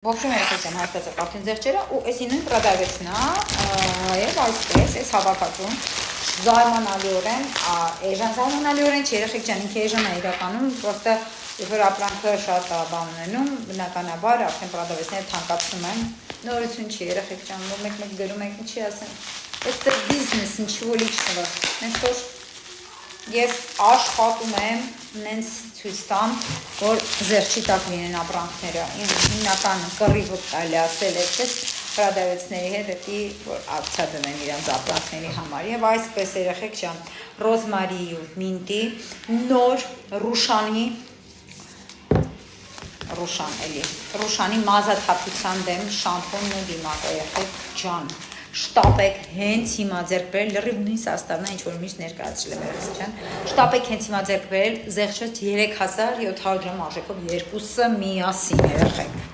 Ողջույն երեխեքան, հայտնած եք արդեն ձեռքերը ու այսինքն պրոդավեցնա եւ այսպես այս հավաքածուն զարմանալիորեն զարմանալիորեն չի երեխեք ջան ինքը էժան է իրականում պրոստը երբ որ ապրանքը շատ բան ունենում բնականաբար արդեն պրոդավեցները թանկացնում են նորություն չի երեխեք ջան որ մեկ գրում եք ինչի ասեմ это բիզնես ինչու լիչնա մենք որ Ես աշխատում եմ նենց ցույց տամ, որ ձեռքի տակ լինեն ապրանքները։ Հիմնական կռիվը տալի ասել է, չէ՞, պրոդավեցների հետ էտի որ ակցիա դնեն իրենց ապրանքների համար։ Եվ այսպես երեխեք ջան, ռոզմարի ու մինտի նոր Ռուշանի մազաթափության դեմ շամպունն ու դիմակը երեխեք ջան։ Շտապեք հենց հիմա ձեռք բերել լրիվ նույն սաստավն է ինչ որ միշտ ներկայացրել եմ երեխեք ջան շտապեք հենց հիմա ձեռք բերել զեղչը 3700 գրամ արժեքով երկուսը միասին երեխեք